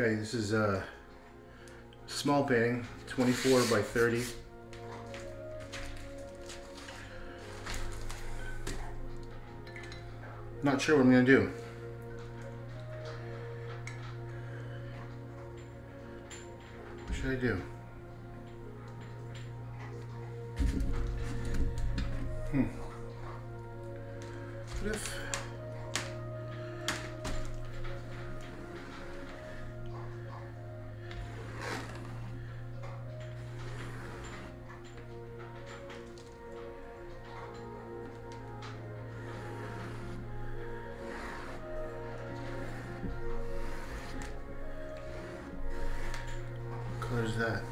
Okay, this is a small painting, 24 by 30. Not sure what I'm gonna do. What should I do? What if... what color is that?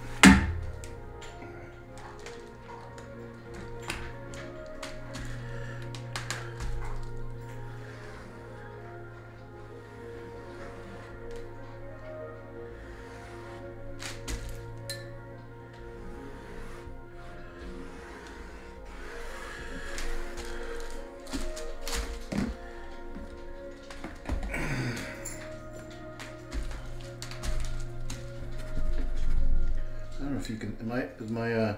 I don't know if you can, is my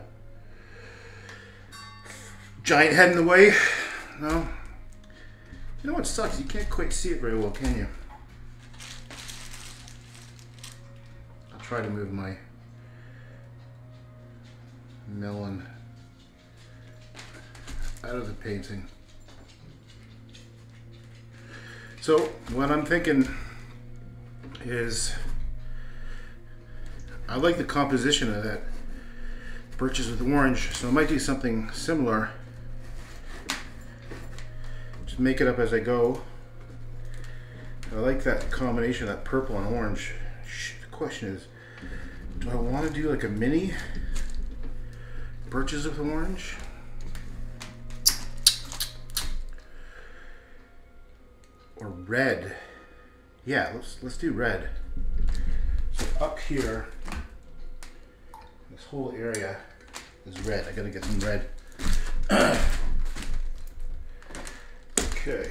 giant head in the way? No? You know what sucks? You can't quite see it very well, can you? I'll try to move my melon out of the painting. So what I'm thinking is, I like the composition of that Birches with Orange, so I might do something similar. Just make it up as I go. I like that combination of that purple and orange. The question is, do I want to do like a mini Birches with Orange? Or red? Yeah, let's do red. So up here, this whole area is red. I gotta get some red. Okay.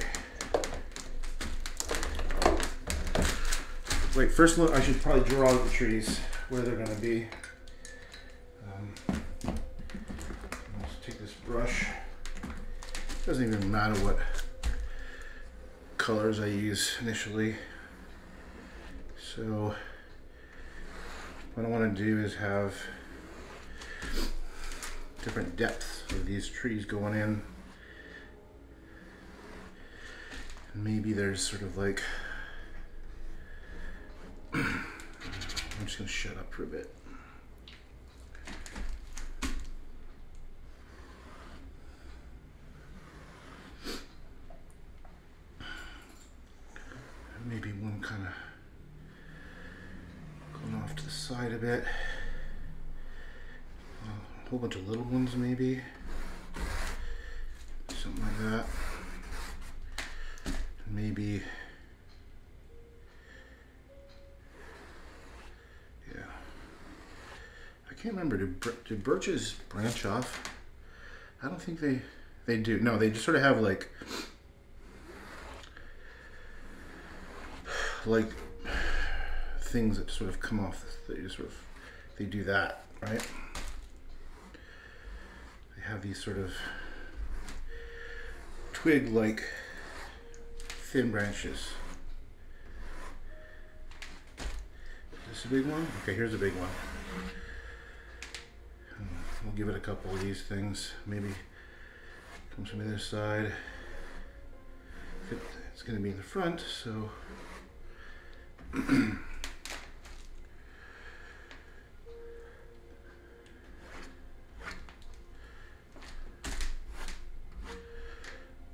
Wait, first look, I should probably draw out the trees, where they're gonna be. Let's take this brush. Doesn't even matter what colors I use initially. So what I want to do is have different depths of these trees going in. And maybe there's sort of like, I'm just going to shut up for a bit. Maybe one kind of going off to the side a bit. A whole bunch of little ones maybe. Something like that. Maybe, yeah. I can't remember, do birches branch off? I don't think they do. No, they just sort of have like things that sort of come off. They just sort of, they do that, right? They have these sort of twig-like thin branches. Is this a big one? Okay, here's a big one. We'll give it a couple of these things. Maybe come from the other side. It's going to be in the front, so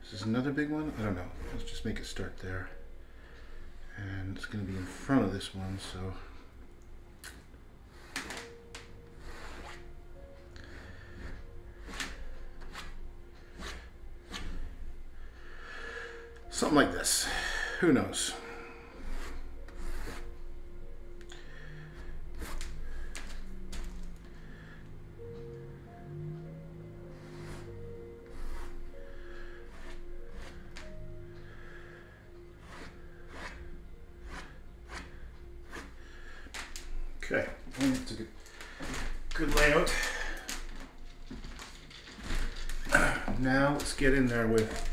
Is this another big one? I don't know. Let's just make it start there. And it's going to be in front of this one, so something like this. Who knows? Okay, it's a good layout. Now let's get in there with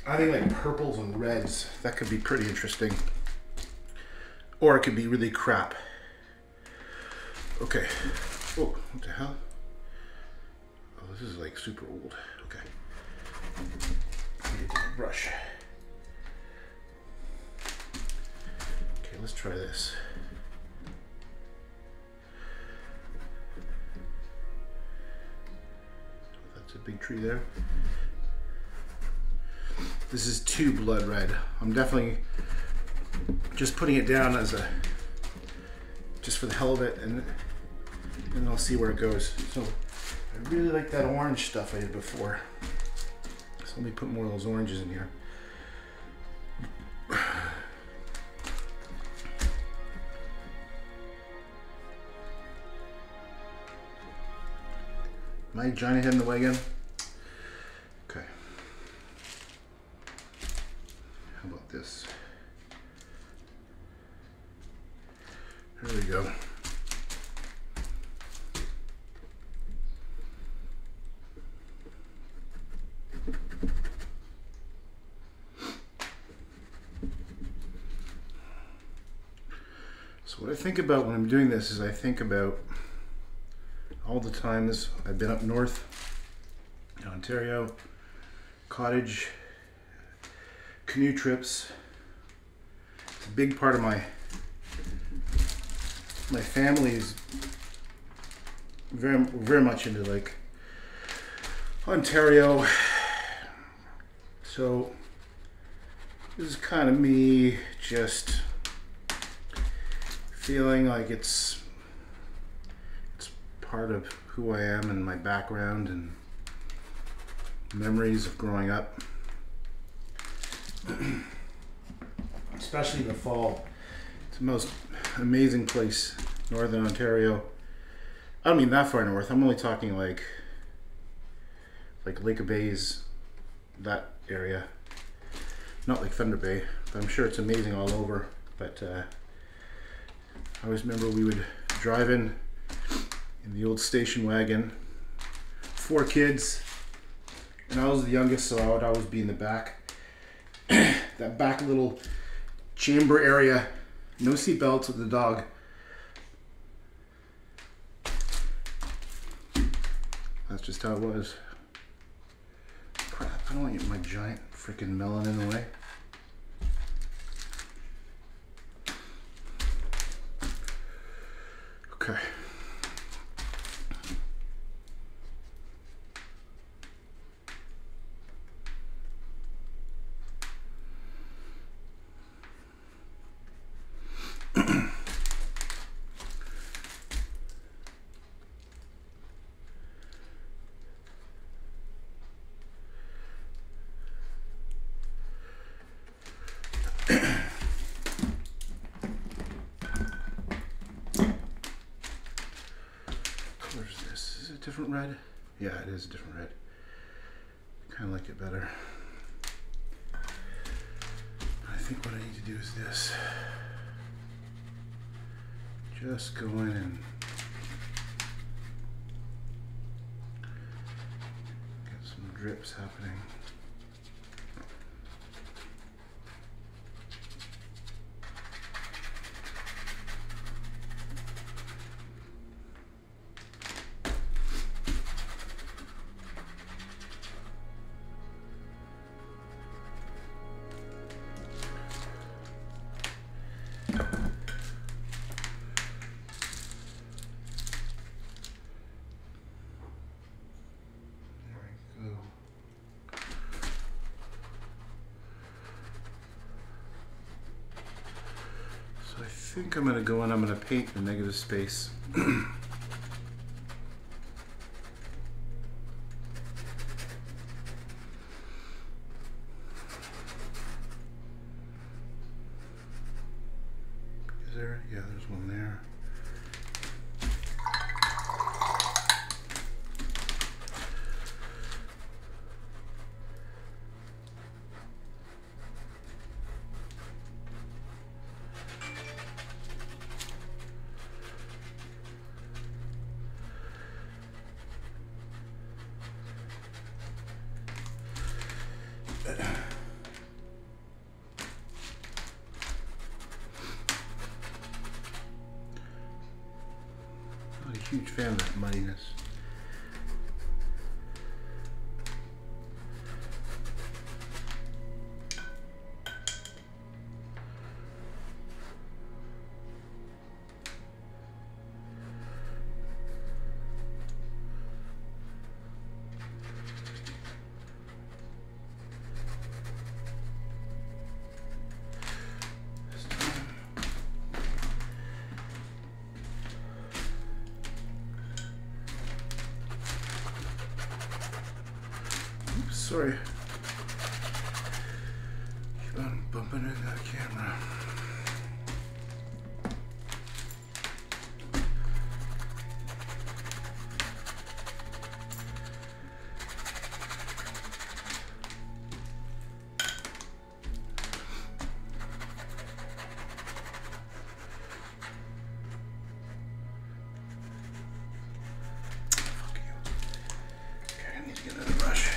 I think like purples and reds. That could be pretty interesting. Or it could be really crap. Okay. Oh, what the hell? Oh, this is like super old. Okay. I need to take a brush. Okay, let's try this. That's a big tree there. This is too blood red. I'm definitely just putting it down as a, just for the hell of it, and I'll see where it goes. So I really like that orange stuff I did before. So let me put more of those oranges in here. Am I giant head in the way again? Okay. How about this? There we go. So what I think about when I'm doing this is I think about all the times I've been up north in Ontario, cottage, canoe trips. It's a big part of my family's very much into like Ontario. So this is kind of me just feeling like it's part of who I am and my background and memories of growing up. Especially in the fall. It's the most amazing place, Northern Ontario. I don't mean that far north. I'm only talking like Lake of Bays, that area. Not like Thunder Bay, but I'm sure it's amazing all over. But I always remember we would drive in the old station wagon, 4 kids, and I was the youngest, so I would always be in the back. That back little chamber area, no seat belts with the dog. That's just how it was. Crap, I don't want to get my giant freaking melon in the way. Okay. Different red? Yeah, it is a different red. Kind of like it better. I think what I need to do is this. Just go in and get some drips happening. I think I'm going to go in, I'm going to paint the negative space. Is there? Yeah, there's one there. huge fan of that muddiness. Sorry. Keep on bumping into that camera. Fuck you. Okay, I need to get another brush.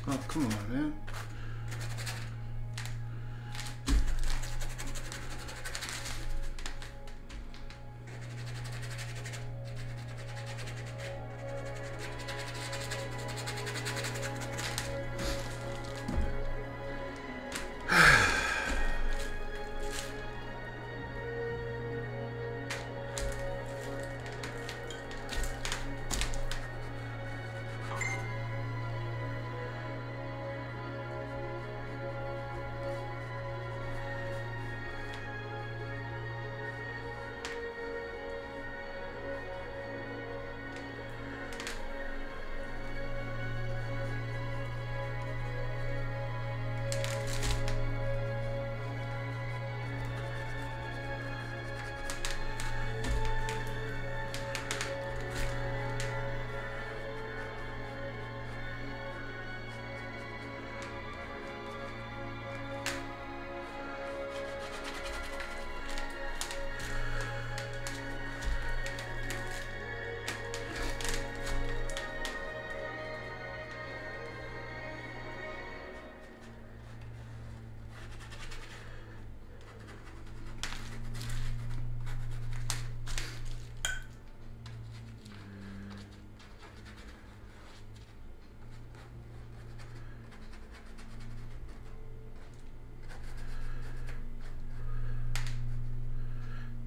Oh, come on, man.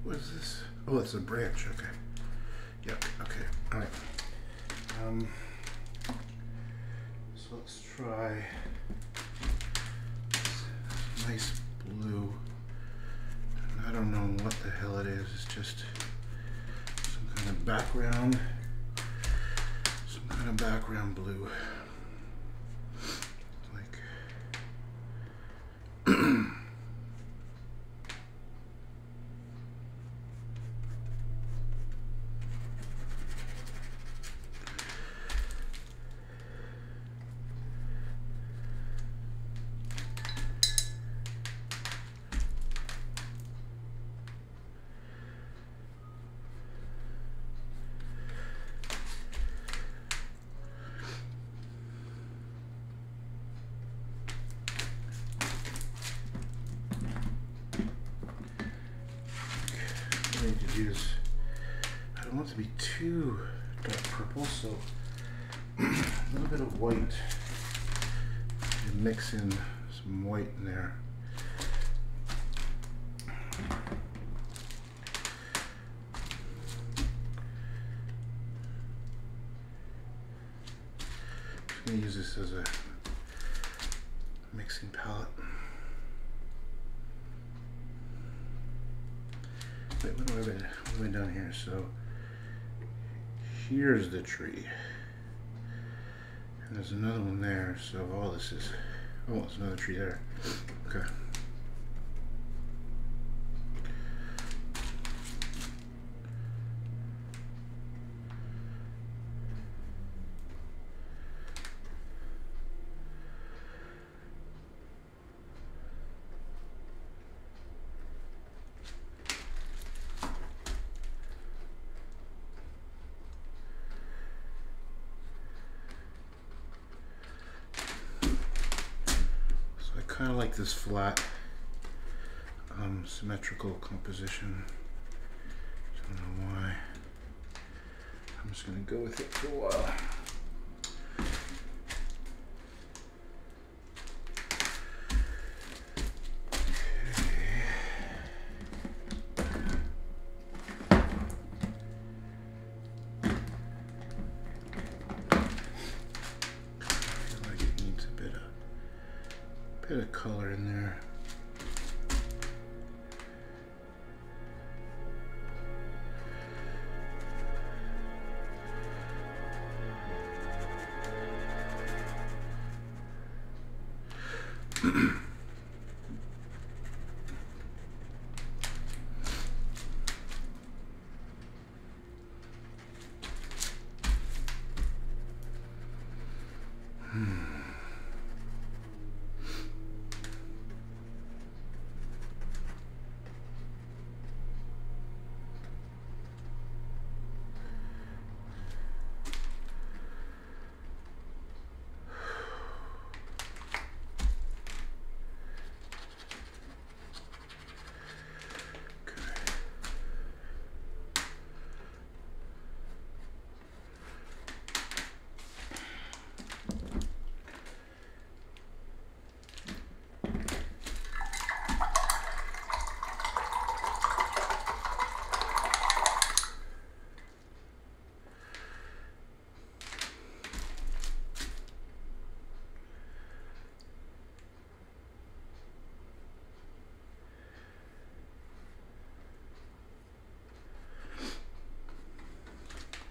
What is this? Oh, it's a branch. Okay. Yep. Okay. All right. So let's try this nice blue. I don't know what the hell it is. It's just some kind of background. Some kind of background blue. Like. Use, I don't want it to be too dark purple, so a little bit of white. And mix in some white in there. I'm going to use this as a mixing palette. Wait, what am I down here? So here's the tree, and there's another one there. So all this is, oh, there's another tree there. Okay. kind of like this flat, symmetrical composition. Don't know why. I'm just going to go with it for a while. Bit of color in there.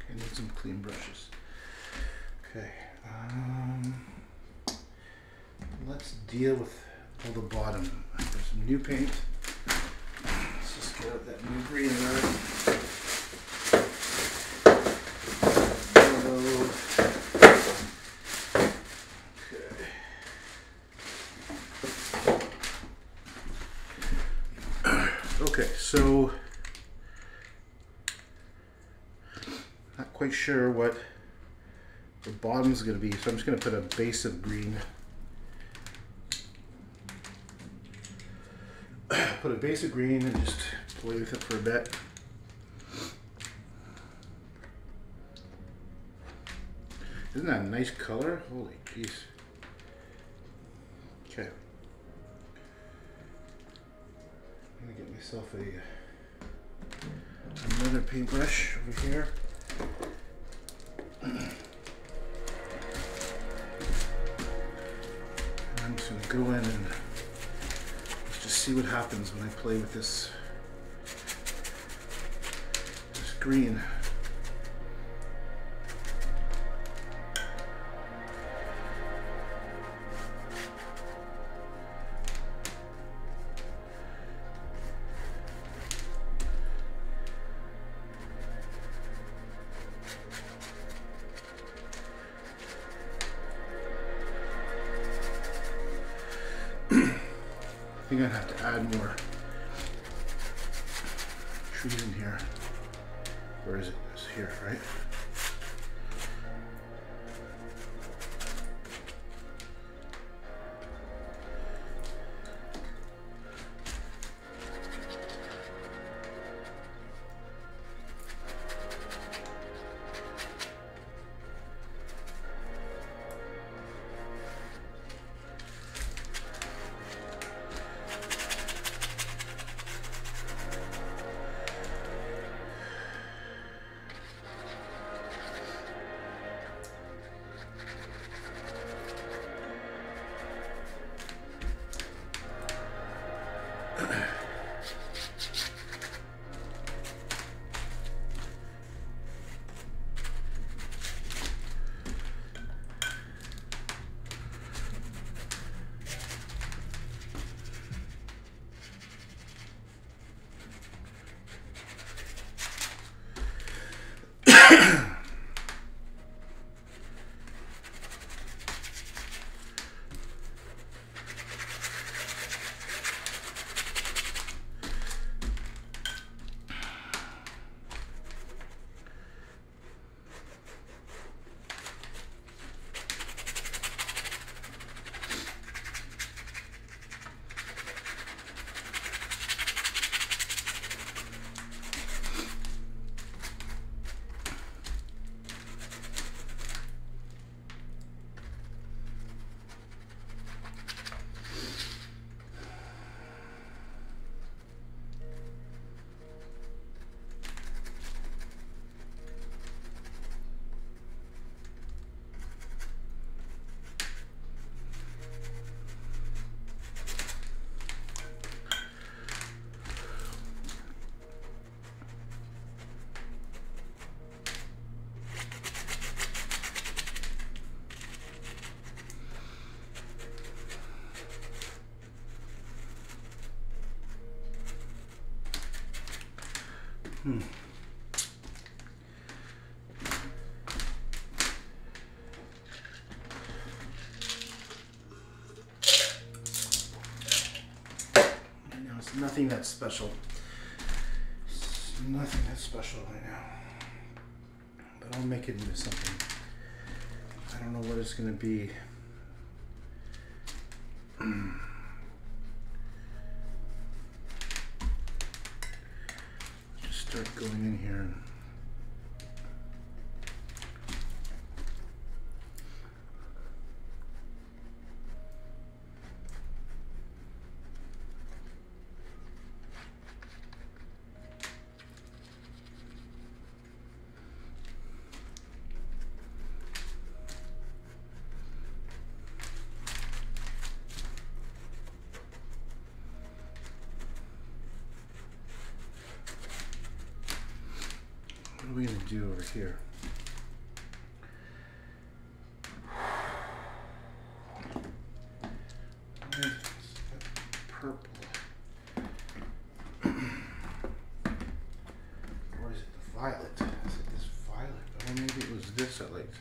Need some clean brushes. Okay, let's deal with all the bottom. There's some new paint. Let's just get out that new green there. Okay, so not quite sure what the bottom's going to be, so I'm just going to put a base of green. Put a base of green and just play with it for a bit. Isn't that a nice color? Holy jeez. Okay. I'm going to get myself another paintbrush over here. I'm just going to go in and just see what happens when I play with this green. I think I'd have to add more trees in here. Where is it? It's here, right? It's nothing that's special. It's nothing that's special right now. But I'll make it into something. I don't know what it's going to be. Just start going in here and what are we going to do over here? Purple. Or is it the violet? Is it this violet? Or maybe it was this I liked.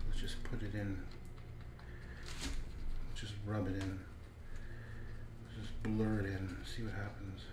Let's just put it in. Just rub it in. Just blur it in. See what happens.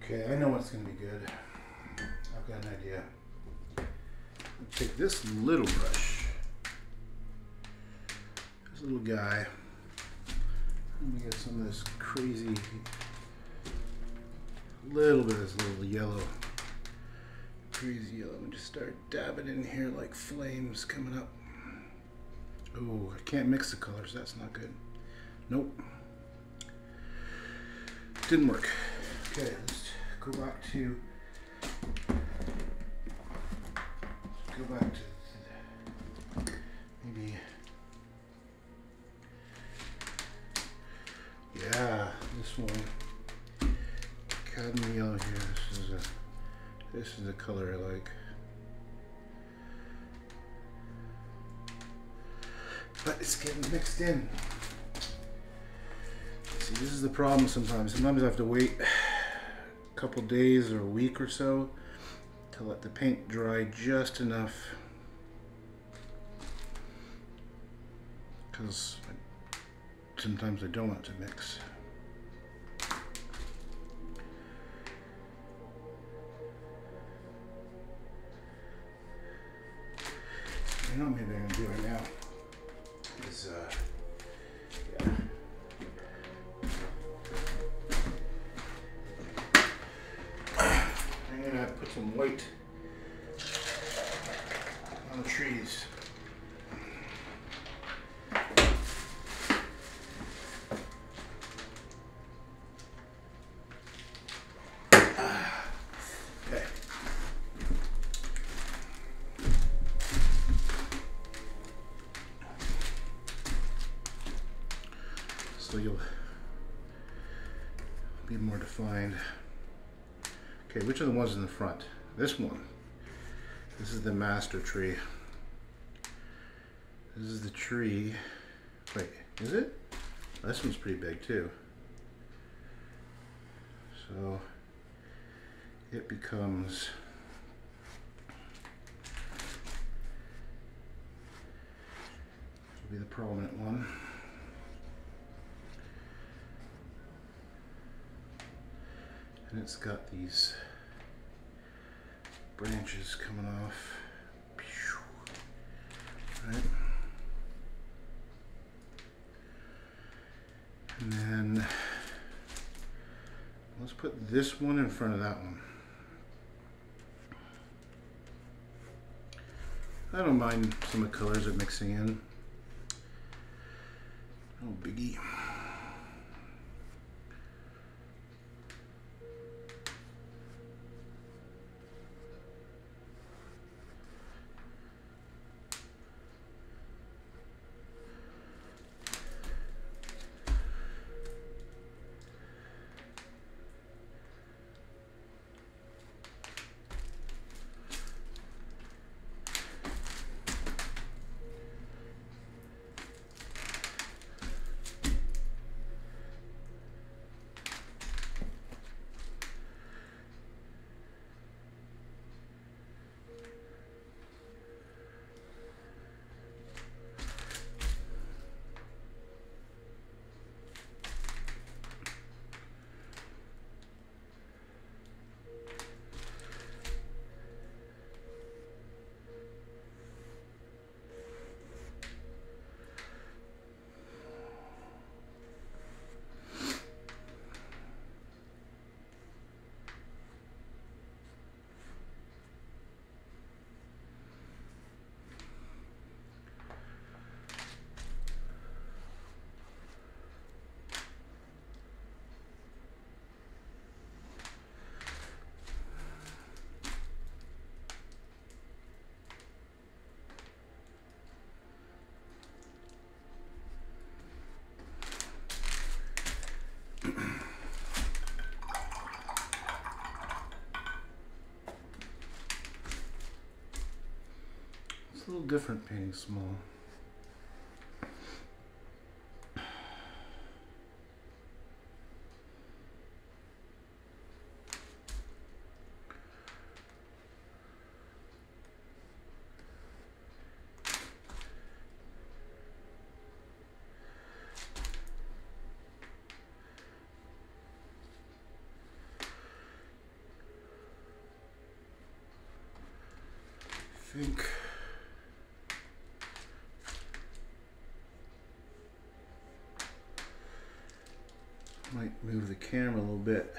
Okay, I know what's going to be good. I've got an idea. I'll take this little brush, this little guy. Let me get some of this crazy, little bit of this little yellow, crazy yellow, and just start dabbing in here like flames coming up. Oh, I can't mix the colors. That's not good. Nope. Didn't work. Okay, let's go back to maybe, yeah, this one. Cadmium yellow here. This is the color I like. But it's getting mixed in. See, this is the problem sometimes. Sometimes I have to wait a couple days or a week or so to let the paint dry just enough, because sometimes I don't want it to mix. You know, maybe I'm gonna do right now is yeah. I'm gonna put some white on the trees. Okay. So you'll be more defined. Okay, which are the ones in the front? This one. This is the master tree. This is the tree. Wait, is it? Oh, this one's pretty big too. So it becomes will be the prominent one. And it's got these branches coming off. Right. And then let's put this one in front of that one. I don't mind some of the colors of mixing in. No biggie. It's a little different painting small. I think might move the camera a little bit.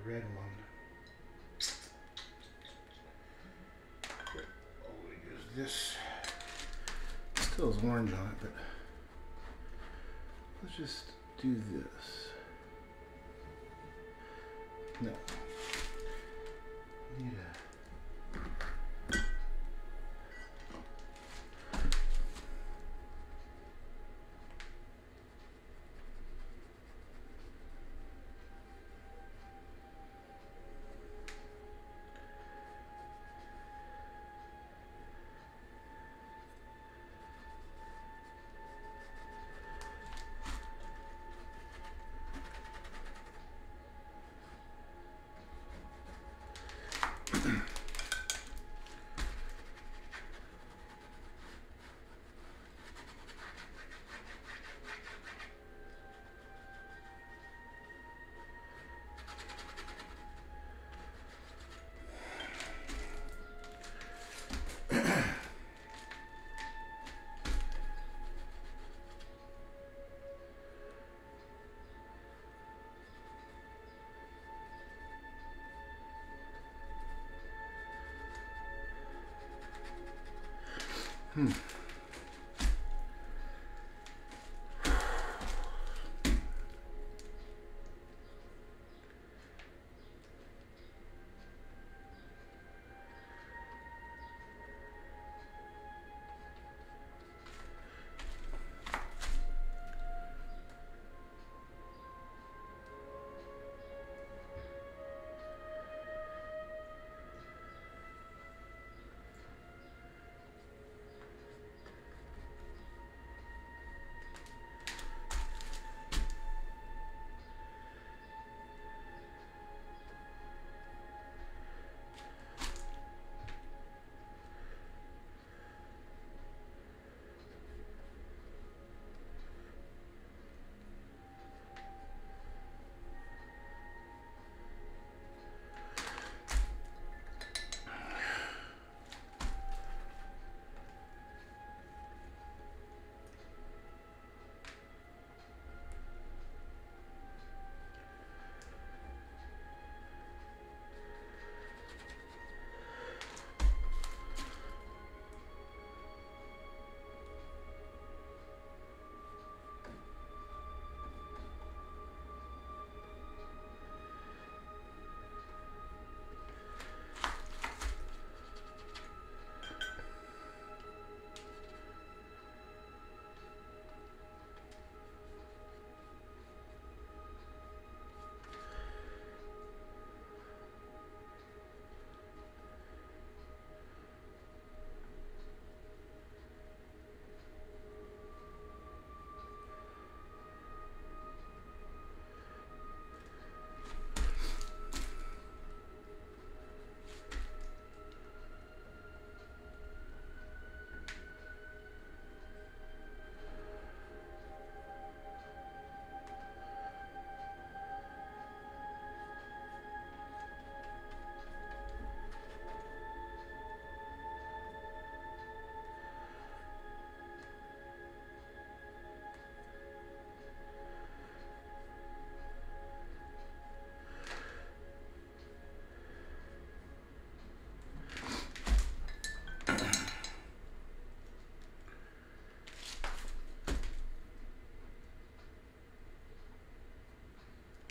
Red one. I'll use this. Still has orange on it, but let's just do this. No. Need a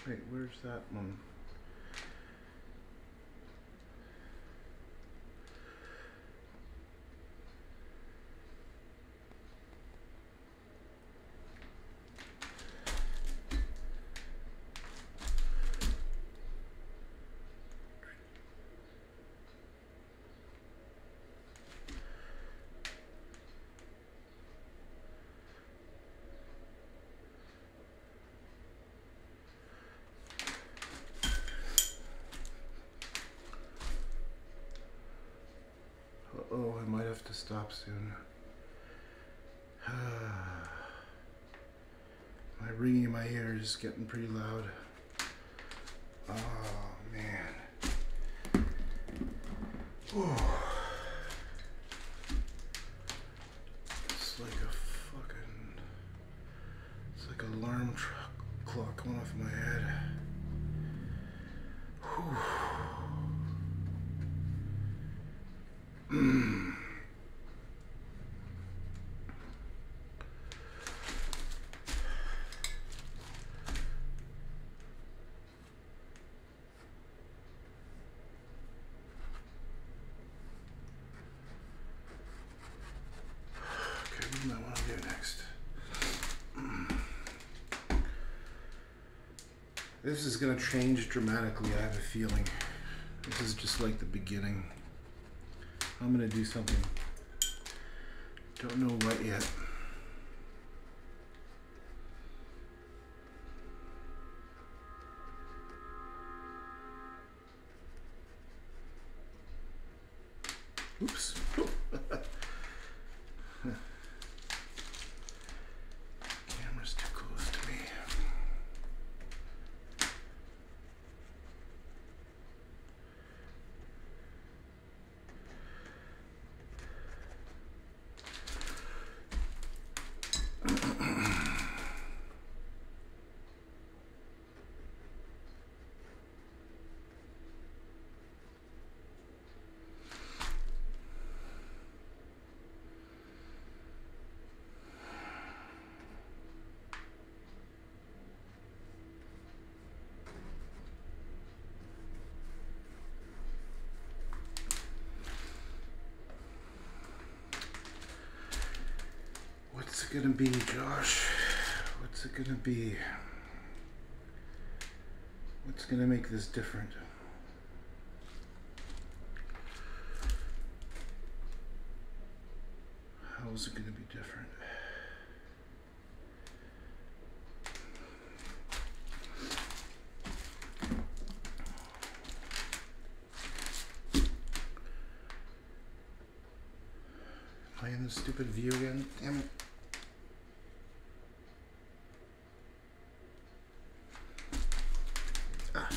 Wait, where's that one? Uh-oh, I might have to stop soon. My ringing in my ear is getting pretty loud. Oh man. Oh. It's like a fucking, it's like an alarm clock going off in my head. Whew. What do I want to do next? This is going to change dramatically, I have a feeling. This is just like the beginning. I'm going to do something. Don't know what yet. Oops. Camera's too close to me. What's it gonna be, Josh? What's it gonna be? What's gonna make this different? How is it gonna be different? Playing the stupid view again? Damn it. Ah.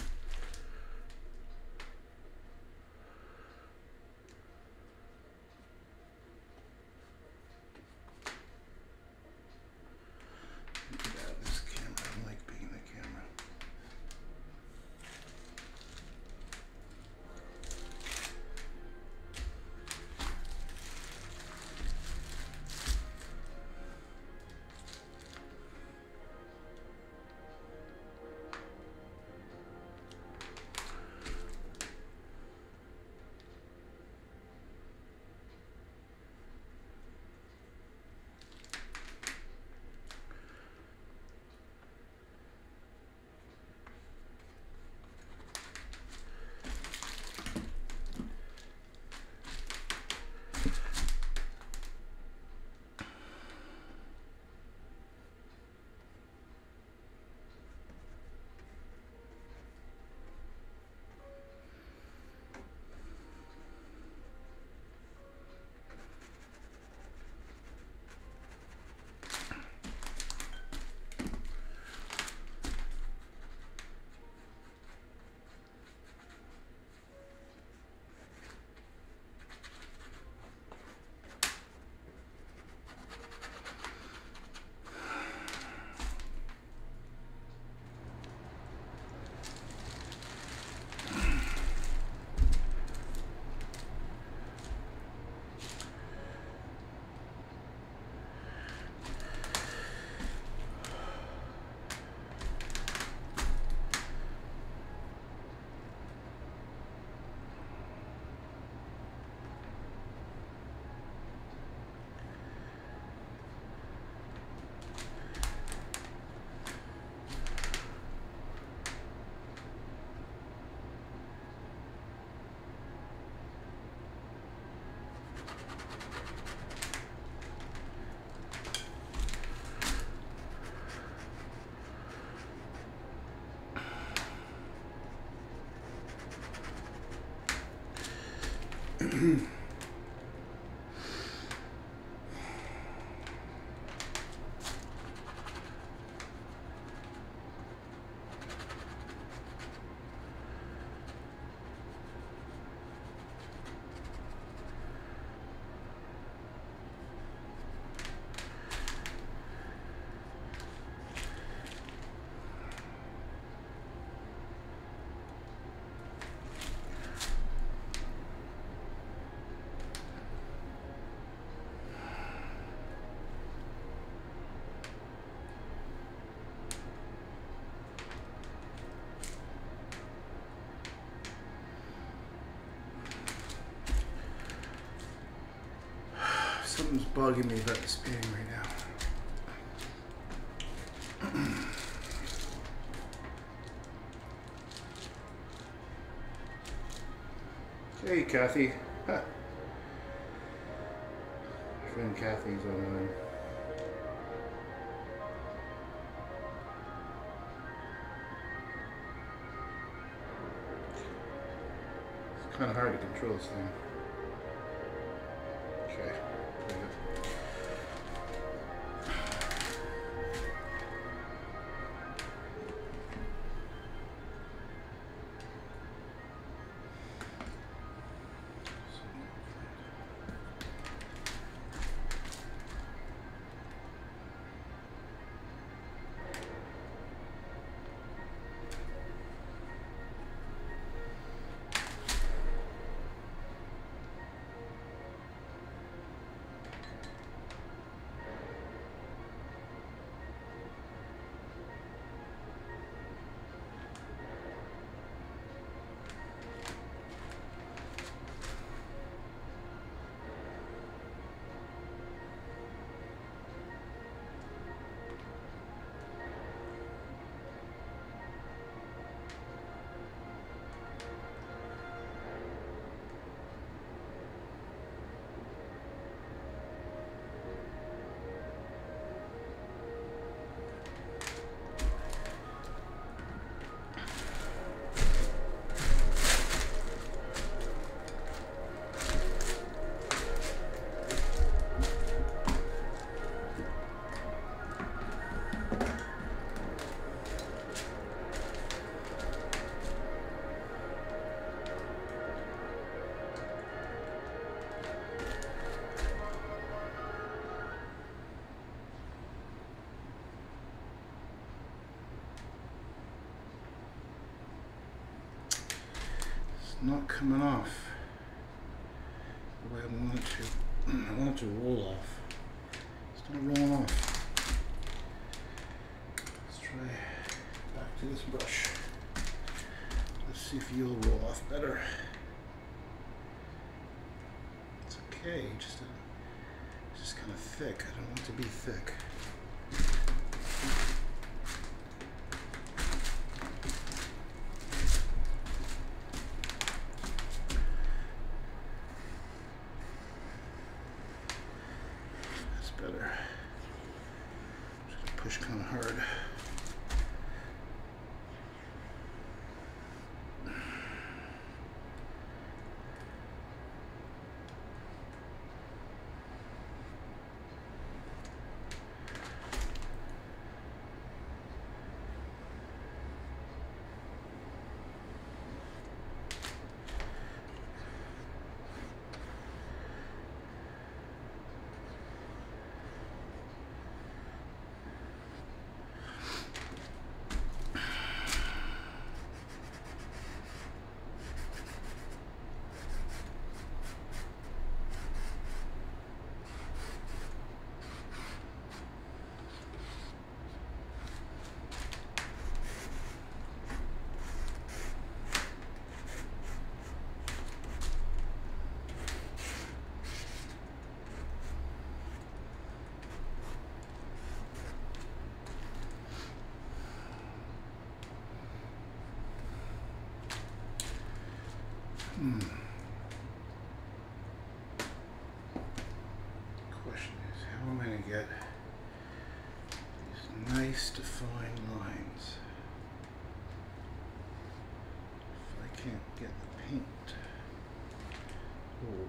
Get out of this camera. I don't like being in the camera. Something's bugging me about the spinning right now. Hey, Kathy. Huh. My friend Kathy's online. It's kind of hard to control this thing. Okay. Not coming off the way I want it to. I want it to roll off. It's not rolling off. Let's try back to this brush. Let's see if you'll roll off better. It's okay, it's just kind of thick. I don't want it to be thick. Better. Just push kind of hard. Question is, how am I going to get these nice defined lines if I can't get the paint Hold.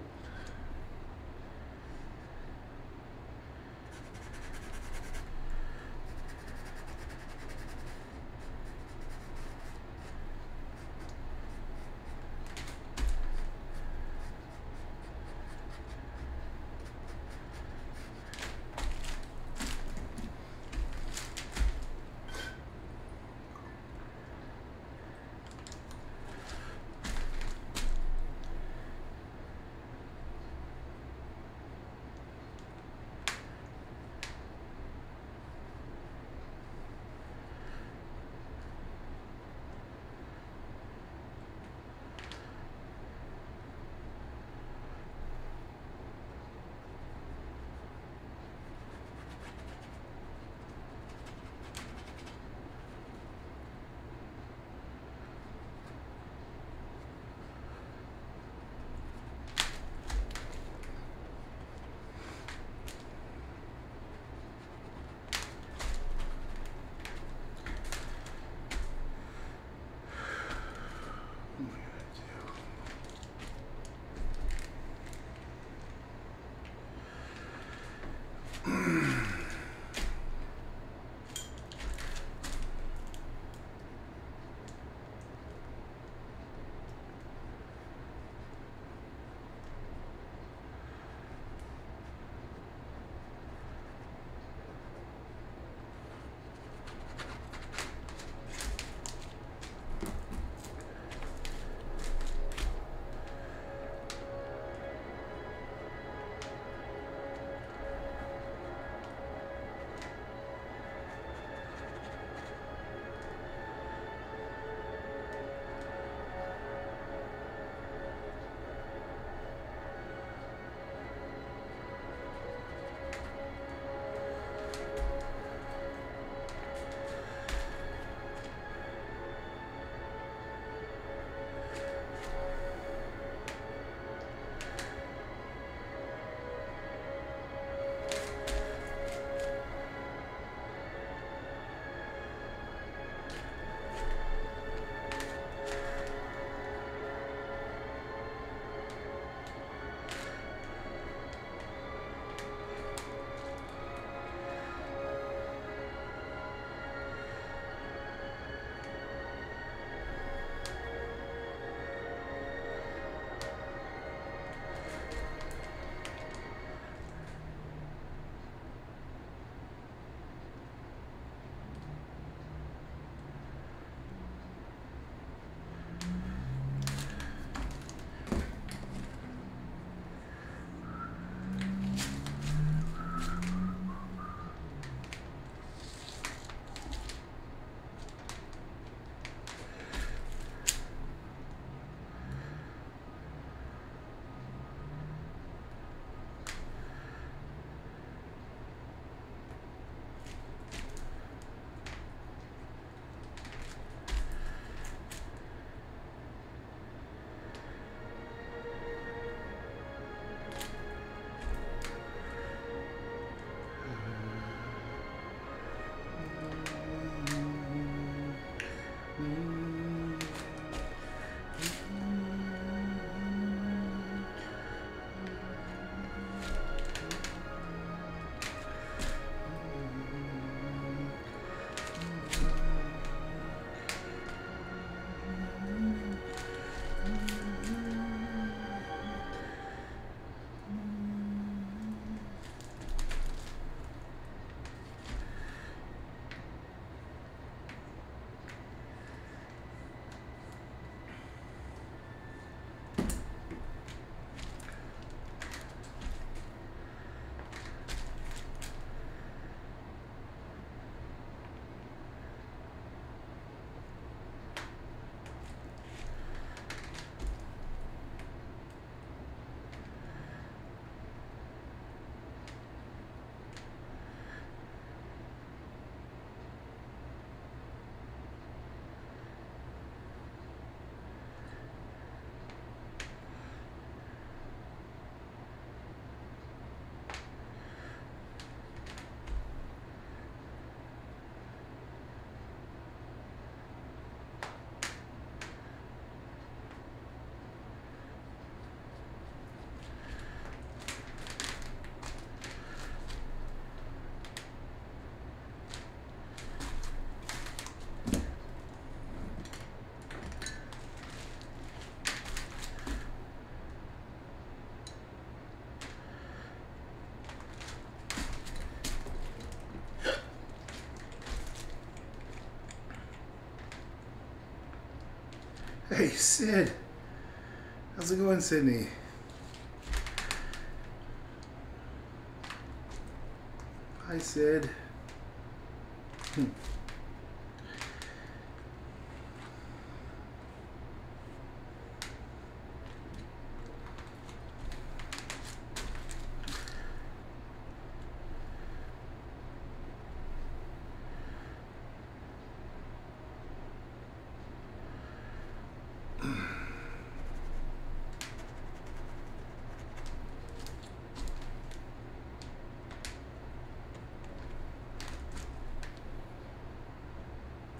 Hey, Sid. How's it going, Sydney? Hi, Sid.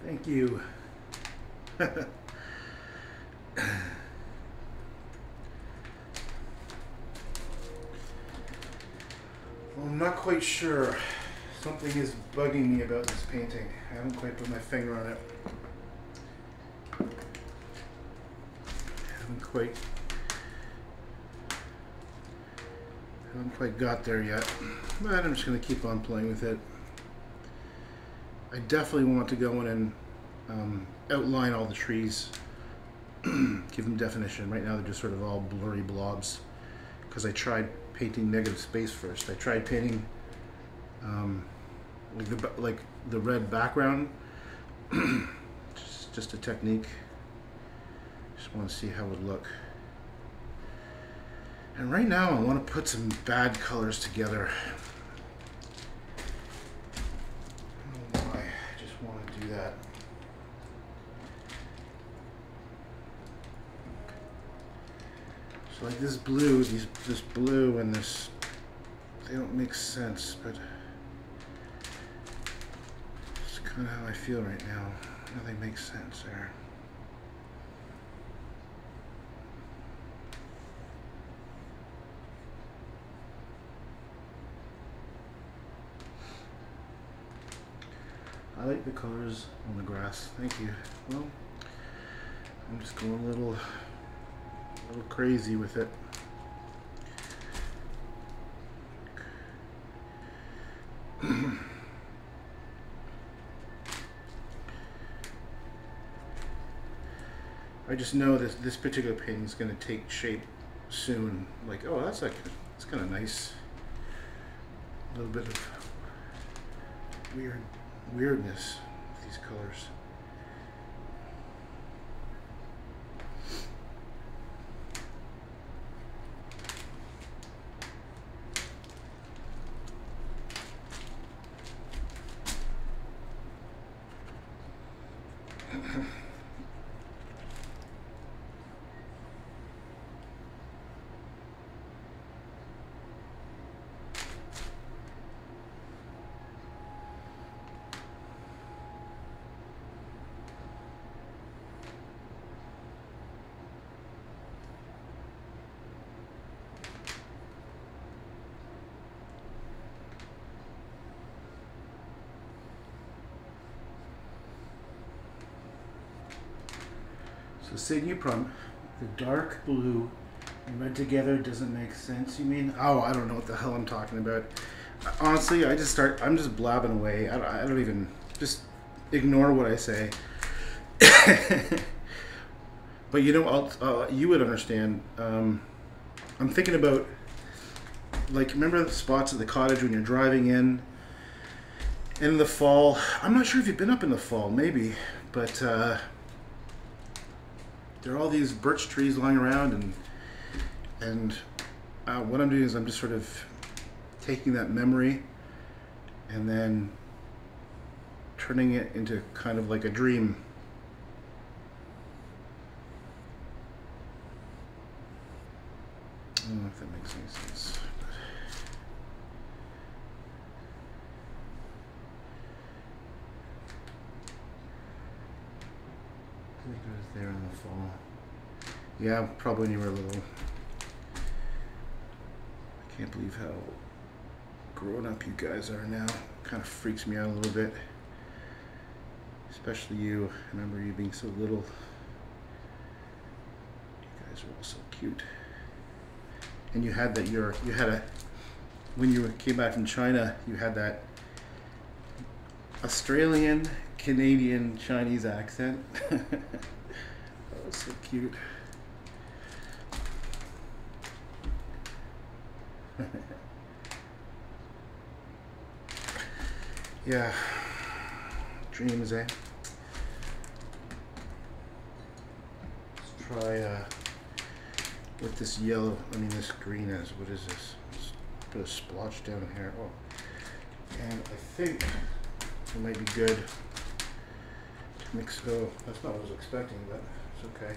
Thank you. Well, I'm not quite sure. Something is bugging me about this painting. I haven't quite put my finger on it. Haven't quite got there yet. But I'm just going to keep on playing with it. I definitely want to go in and outline all the trees, give them definition. Right now they're just sort of all blurry blobs because I tried painting negative space first. I tried painting like the red background, just a technique. Just want to see how it would look. And right now I want to put some bad colors together. That. So like this blue, this blue and this, they don't make sense, but it's kind of how I feel right now. Nothing makes sense there. I like the colors on the grass. Thank you. Well, I'm just going a little crazy with it. I just know this particular painting is going to take shape soon. Like, oh, that's kind of nice. A little bit of weirdness with these colors. So Sid, you the dark blue and red together doesn't make sense, you mean? Oh, I don't know what the hell I'm talking about. Honestly, I'm just blabbing away. I don't even, just ignore what I say. But you know, you would understand. I'm thinking about, like, remember the spots at the cottage when you're driving in the fall? I'm not sure if you've been up in the fall, maybe, but there are all these birch trees lying around, and what I'm doing is I'm just sort of taking that memory and then turning it into kind of like a dream. I don't know if that makes any sense. I think it was there in the fall. Yeah, probably when you were little. I can't believe how grown up you guys are now. Kind of freaks me out a little bit. Especially you. I remember you being so little. You guys were all so cute. And you had that when you came back from China, you had that Australian, Canadian, Chinese accent. That's so cute. Yeah, dreams, eh? Let's try what this yellow, this green is. What is this? Just put a splotch down here. Oh, and I think it might be good to mix. Oh, that's not what I was expecting, but it's okay.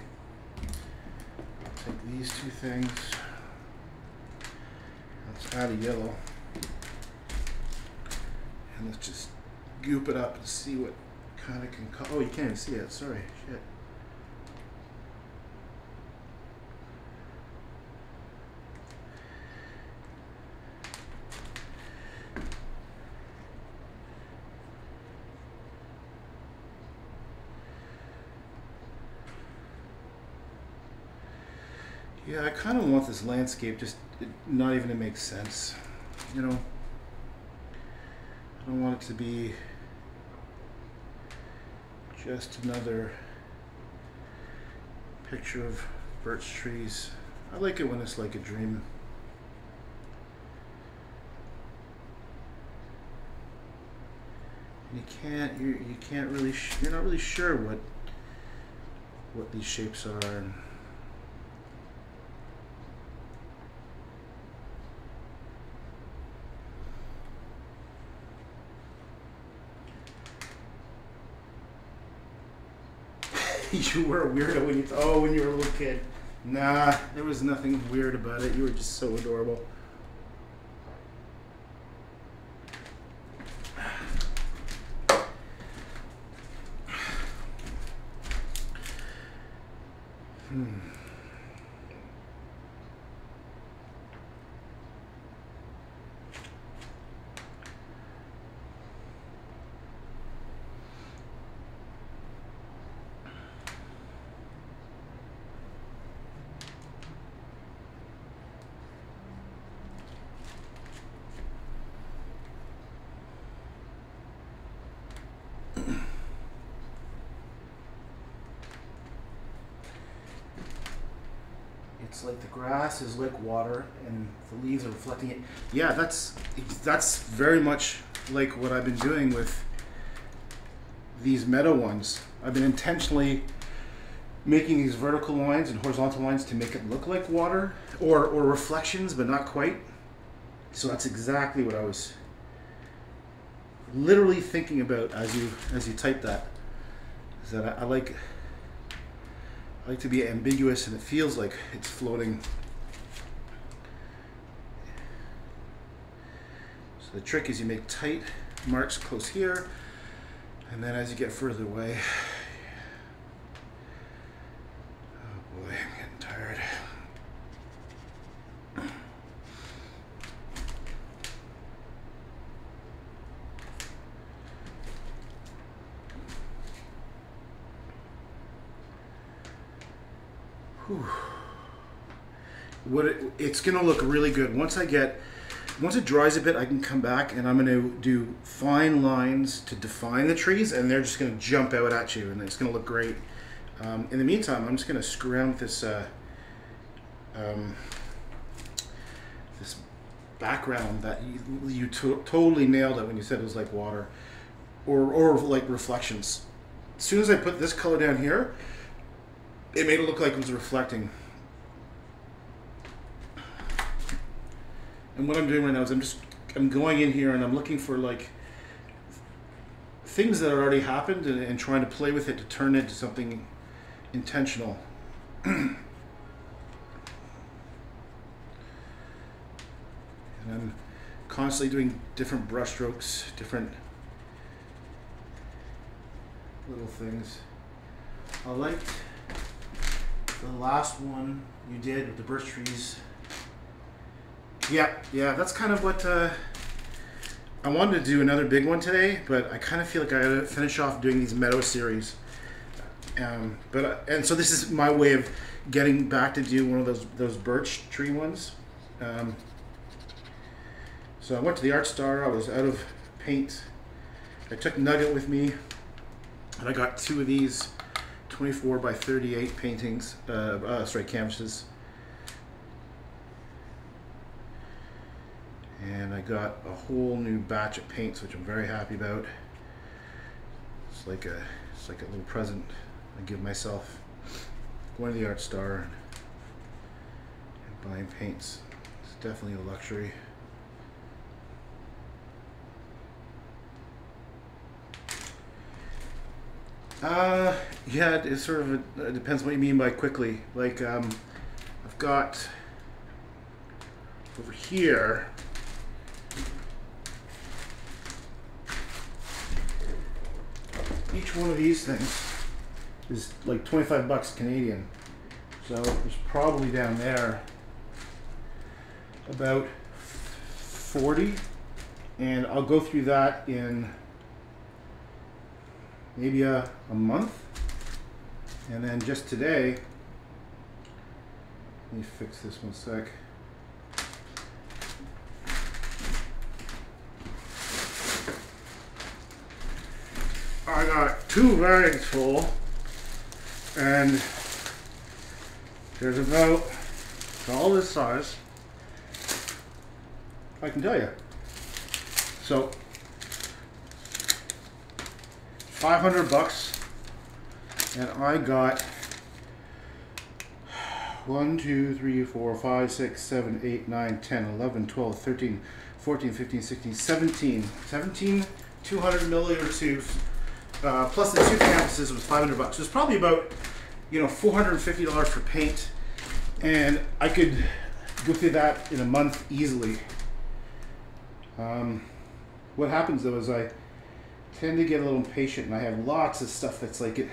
I'll take these two things. Let's add a yellow. And let's just goop it up and see what kind of can come. Oh, you can't even see it. Sorry. Shit. Yeah, I kind of want this landscape just not even to make sense. You know, I don't want it to be just another picture of birch trees. I like it when it's like a dream. And you can't really you're not really sure what these shapes are. And you were a weirdo when you were a little kid. Nah, there was nothing weird about it. You were just so adorable. It's like the grass is like water and the leaves are reflecting it. Yeah, that's very much like what I've been doing with these meadow ones. I've been intentionally making these vertical lines and horizontal lines to make it look like water or reflections, but not quite. So that's exactly what I was literally thinking about as you type that. Is that I like to be ambiguous and it feels like it's floating. So the trick is you make tight marks close here, and then as you get further away, oh boy, I'm getting tired. It's gonna look really good once it dries a bit. I can come back and I'm gonna do fine lines to define the trees, and they're just gonna jump out at you, and it's gonna look great. In the meantime, I'm just gonna screw around with this this background that you totally nailed it when you said it was like water or like reflections. As soon as I put this color down here, it made it look like it was reflecting. And what I'm doing right now is I'm going in here and I'm looking for like things that have already happened and trying to play with it to turn it into something intentional. And I'm constantly doing different brush strokes, different little things. I liked the last one you did with the birch trees. Yeah, that's kind of what I wanted to do another big one today, but I kind of feel like I gotta finish off doing these meadow series. And so this is my way of getting back to do one of those birch tree ones. So I went to the Art Star. I was out of paint. I took Nugget with me, and I got two of these 24 by 38 paintings, canvases. And I got a whole new batch of paints, which I'm very happy about. It's like a little present I give myself. Going to the art store and buying paints. It's definitely a luxury. Yeah, it's sort of it depends what you mean by quickly. Like I've got over here. Each one of these things is like 25 bucks Canadian. So there's probably down there about 40, and I'll go through that in maybe a month. And then just today, let me fix this one sec. I got 2 bags full, and there's about all this size, I can tell you. So 500 bucks, and I got 1, 2, 3, 4, 5, 6, 7, 8, 9, 10, 11, 12, 13, 14, 15, 16, 17 200 milliliter tubes. Plus the 2 canvases was 500 bucks. It was probably about, $450 for paint, and I could go through that in a month easily. What happens though is I tend to get a little impatient, and I have lots of stuff that's like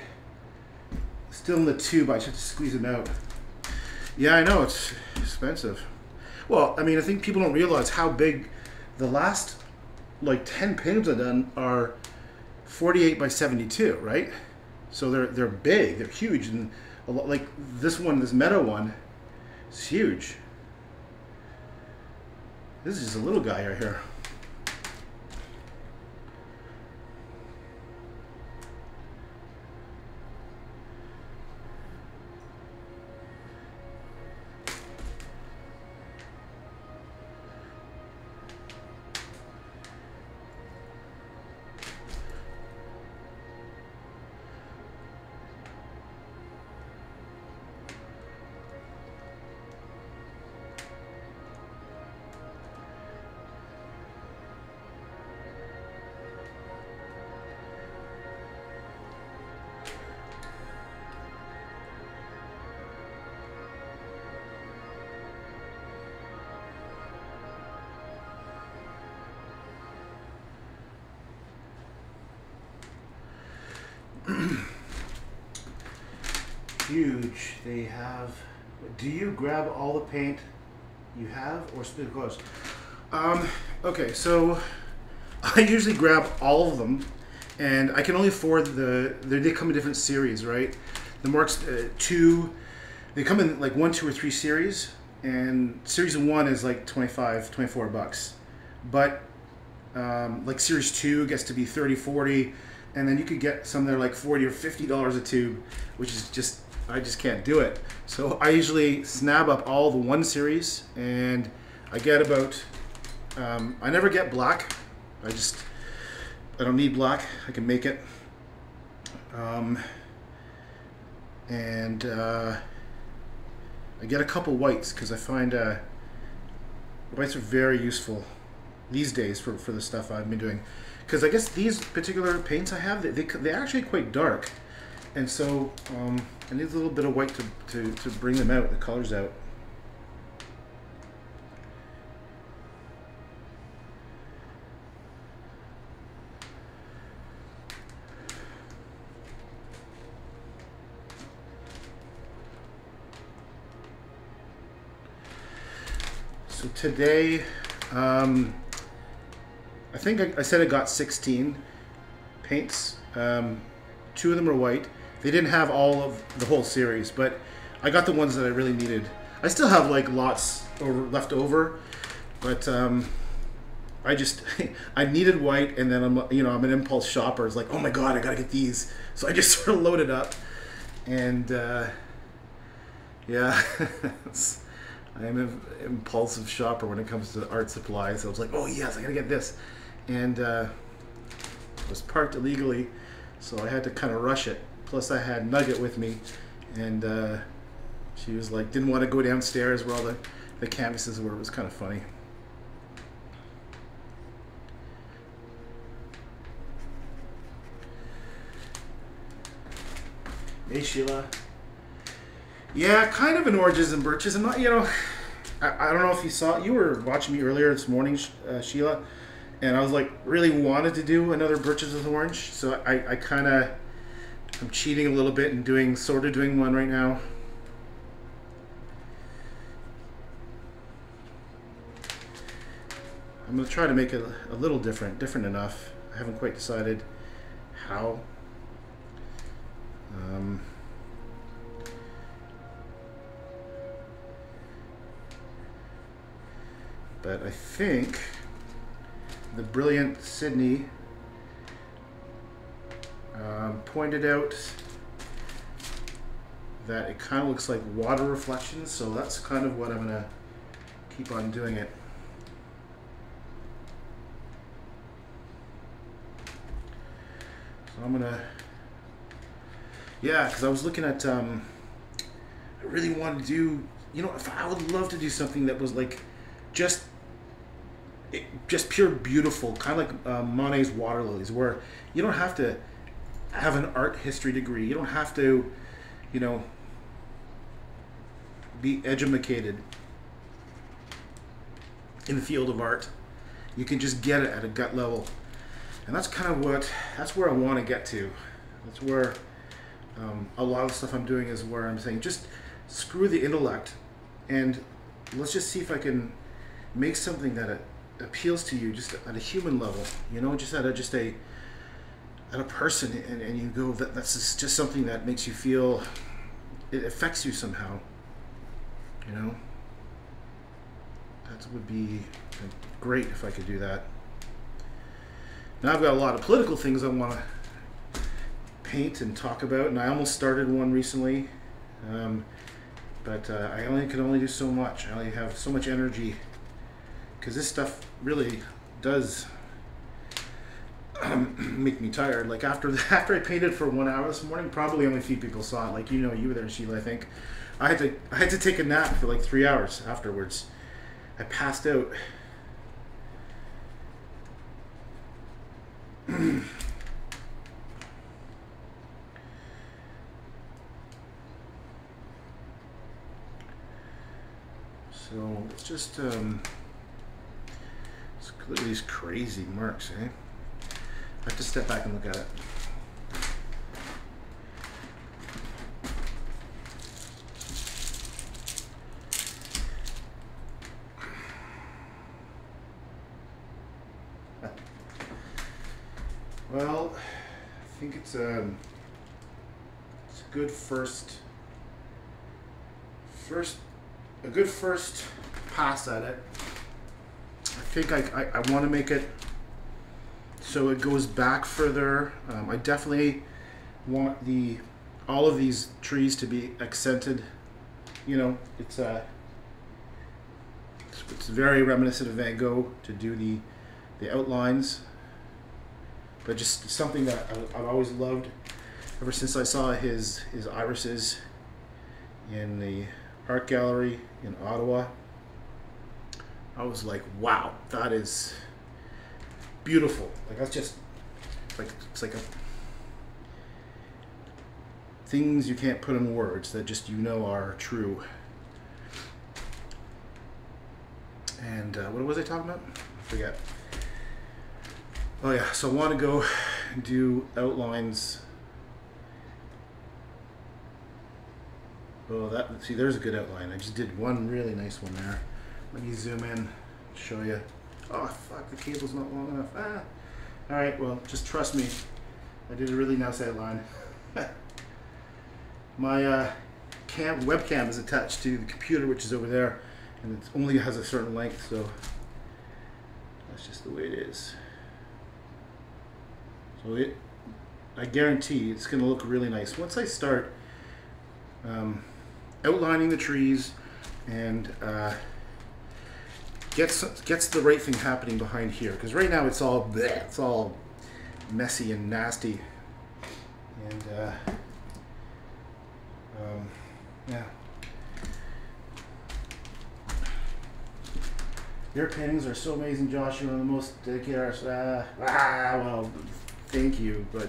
still in the tube. I just have to squeeze them out. Yeah, I know it's expensive. Well, I mean, I think people don't realize how big the last like 10 paintings I've done are. 48 by 72, right? So they're big, they're huge, and a lot, like this one, this Meadow one, is huge. This is just a little guy right here. Huge. They have. Do you grab all the paint you have, or split colors? Okay, so I usually grab all of them, and I can only afford they come in different series, right? The Marks 2, they come in like 1, 2, or 3 series, and series 1 is like 25, 24 bucks. But like series 2 gets to be 30, 40, and then you could get some that are like 40 or $50 a tube, which is just, I just can't do it. So I usually snab up all the 1 series, and I get about, I never get black. I don't need black. I can make it. I get a couple whites because I find whites are very useful these days for the stuff I've been doing. Because I guess these particular paints I have, they're actually quite dark. And so I need a little bit of white to bring them out, the colors out. So today, I think I said I got 16 paints. 2 of them are white. They didn't have all of the whole series, but I got the ones that I really needed. I still have like lots left over, but I needed white, and then I'm an impulse shopper. It's like, oh my god, I gotta get these. So I just sort of loaded up, And yeah, I'm an impulsive shopper when it comes to art supplies. So I was like, oh yes, I gotta get this. And it was parked illegally, so I had to kind of rush it. Plus I had Nugget with me, and she was like, didn't want to go downstairs where all the canvases were. It was kind of funny. Hey Sheila. Yeah, kind of in Oranges and Birches. I'm not, you know, I don't know if you saw, you were watching me earlier this morning, Sheila, and I was like, really wanted to do another Birches with Orange, so I kind of, I'm cheating a little bit and sort of doing one right now. I'm going to try to make it a little different enough. I haven't quite decided how. But I think the brilliant Sydney pointed out that it kind of looks like water reflections, so that's kind of what I'm going to keep on doing it. So I'm going to, yeah, because I was looking at, I really wanted to do, you know, if I would love to do something that was like just pure beautiful, kind of like Monet's water lilies, where you don't have to have an art history degree. You don't have to, you know, be educated in the field of art. You can just get it at a gut level, and that's kind of that's where I want to get to. That's where a lot of the stuff I'm doing is where I'm saying, just screw the intellect, and let's just see if I can make something that appeals to you just at a human level, you know, just at a person, and you go, that's just something that makes you feel, it affects you somehow, you know. That would be great if I could do that. Now I've got a lot of political things I want to paint and talk about, and I almost started one recently, but I can only do so much. I only have so much energy, because this stuff really does make me tired. Like after I painted for 1 hour this morning, probably only a few people saw it. Like, you know, you were there, Sheila, I think. I had to take a nap for like 3 hours afterwards. I passed out. So let's just let's look at these crazy marks, eh? I have to step back and look at it. Well, I think it's a good a good first pass at it. I think I want to make it so it goes back further. I definitely want all of these trees to be accented. You know, it's very reminiscent of Van Gogh to do the outlines, but just something that I've always loved ever since I saw his irises in the art gallery in Ottawa. I was like, wow, that is beautiful. Like, that's just like, it's like things you can't put in words that just, you know, are true. And what was I talking about? I forget. Oh yeah, so I want to go do outlines. Oh, see, there's a good outline. I just did one really nice one there. Let me zoom in, show you. Oh fuck, the cable's not long enough. Ah. All right, well, just trust me. I did a really nice outline. My webcam is attached to the computer, which is over there, and it only has a certain length, so that's just the way it is. So I guarantee it's going to look really nice. Once I start outlining the trees and gets the right thing happening behind here. Because right now it's all bleh, it's all messy and nasty. And yeah. Your paintings are so amazing, Josh. You're one of the most dedicated artists. Well, thank you, but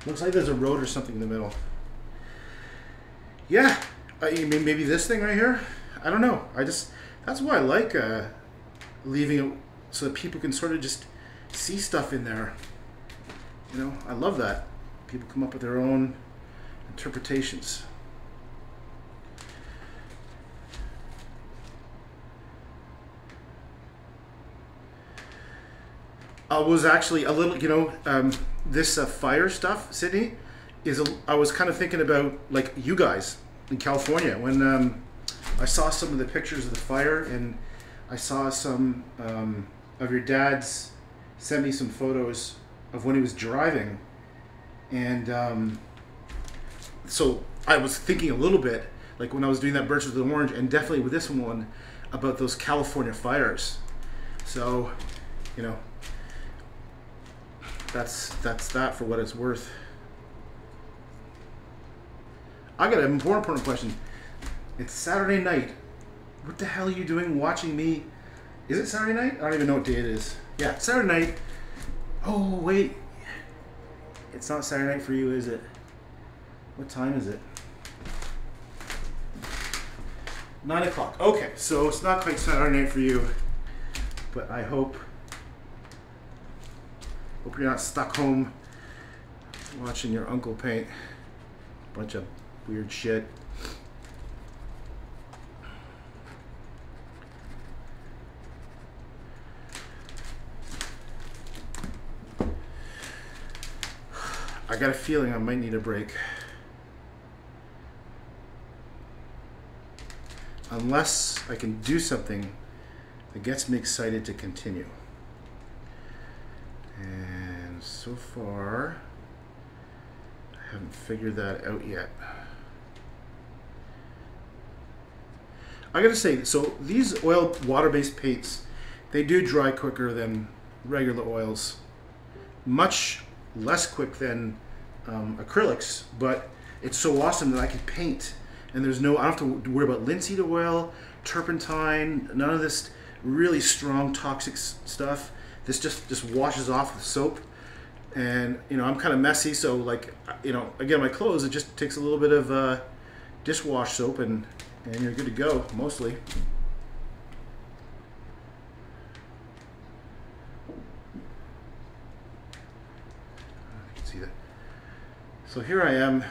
looks like there's a road or something in the middle. Yeah, you mean maybe this thing right here? I don't know. That's why I like leaving it so that people can sort of just see stuff in there. You know, I love that. People come up with their own interpretations. I was actually a little, you know, this fire stuff, Sydney, I was kind of thinking about like you guys in California when I saw some of the pictures of the fire, and I saw some of your dad's sent me some photos of when he was driving, and so I was thinking a little bit like when I was doing that Birches with Orange, and definitely with this one about those California fires. So, you know. That's that for what it's worth. I got an important question. It's Saturday night. What the hell are you doing watching me? Is it Saturday night? I don't even know what day it is. Yeah, Saturday night. Oh, wait. It's not Saturday night for you, is it? What time is it? 9 o'clock. Okay, so it's not quite Saturday night for you, but I hope you're not stuck home watching your uncle paint a bunch of weird shit. I got a feeling I might need a break. Unless I can do something that gets me excited to continue. And so far, I haven't figured that out yet. I gotta say, so these oil water-based paints, they do dry quicker than regular oils. Much less quick than acrylics, but it's so awesome that I can paint. And there's no, I don't have to worry about linseed oil, turpentine, none of this really strong toxic stuff. This just washes off with soap, and you know I'm kind of messy, so like you know again my clothes, it just takes a little bit of dishwash soap and you're good to go mostly. You can see that. So here I am.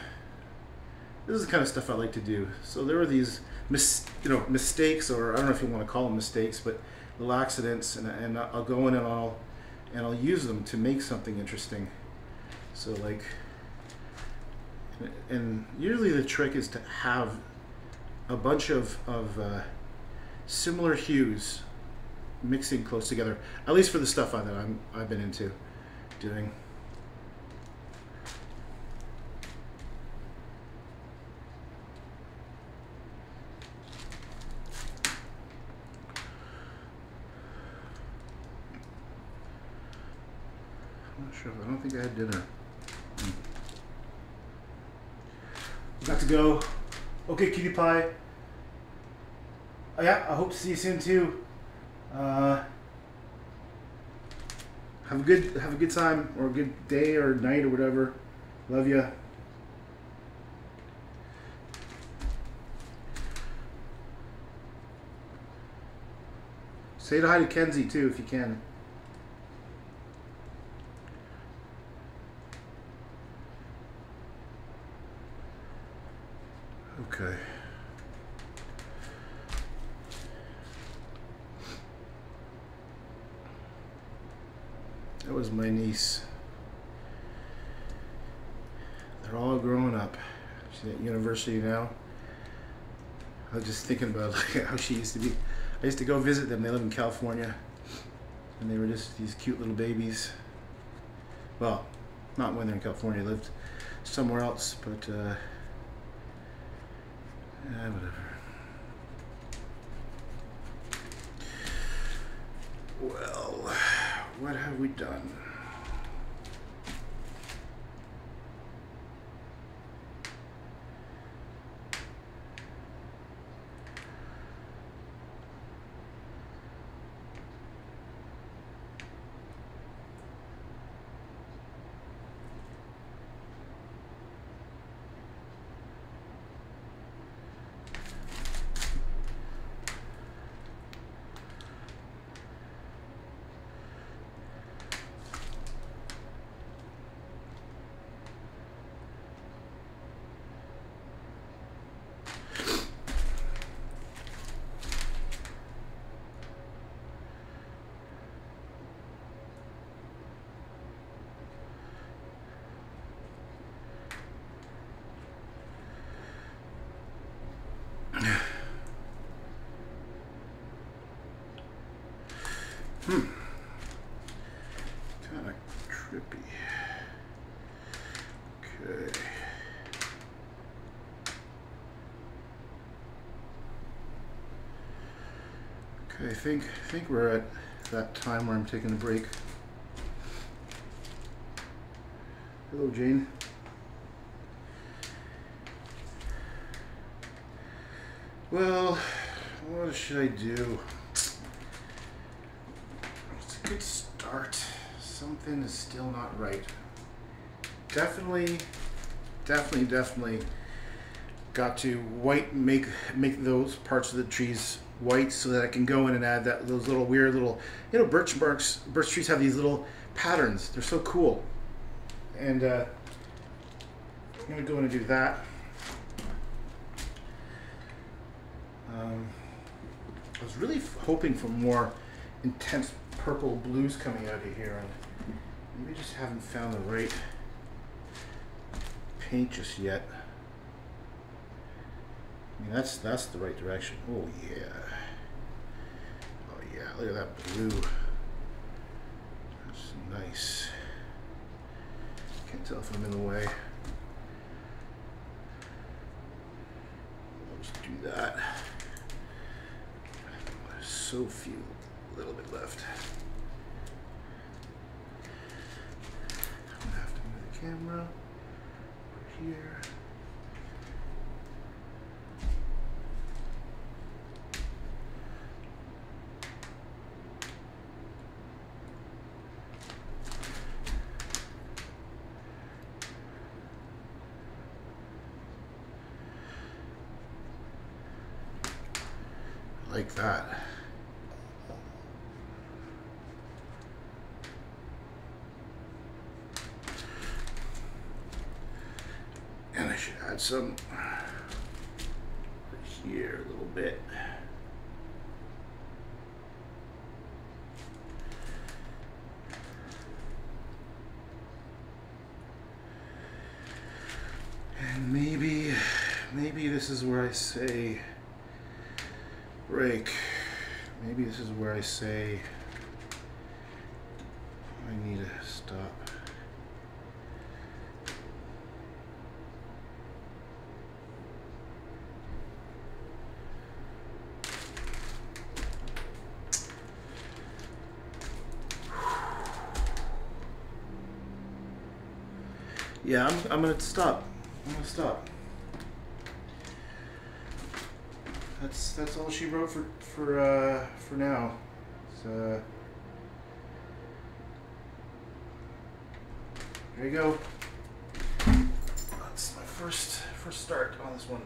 This is the kind of stuff I like to do. So there were these mistakes, or I don't know if you want to call them mistakes, but little accidents, and I'll go in and I'll use them to make something interesting. So like, and usually the trick is to have a bunch of similar hues mixing close together, at least for the stuff that I've been into doing. I don't think I had dinner. Got to go. Okay, cutie pie. Yeah, I hope to see you soon too. Have a good time, or a good day or night or whatever. Love ya. Say hi to Kenzie too if you can. Okay. That was my niece. They're all growing up. She's at university now. I was just thinking about like how she used to be. I used to go visit them. They live in California, and they were just these cute little babies. Well, Not when they're in California. I lived somewhere else, but yeah, whatever. Well, what have we done? Kind of trippy. Okay. Okay, I think we're at that time where I'm taking a break. Hello, Jane. Well, what should I do? It's a good start. Something is still not right. Definitely got to make those parts of the trees white so that I can go in and add those little weird little, you know, birch trees have these little patterns. They're so cool. And I'm gonna go in and do that. I was really hoping for more intense purple blues coming out of here, and maybe just haven't found the right paint just yet. I mean, that's the right direction. Oh yeah. Oh yeah, look at that blue. That's nice. Can't tell if I'm in the way. I'll just do that. There's so few, a little bit left. I'm gonna have to move the camera over here. Like that. And I should add some here a little bit. And maybe this is where I say break. Maybe this is where I say I need to stop. Yeah, I'm gonna stop. I'm gonna stop. That's all she wrote for now. So there you go. That's my first start on this one.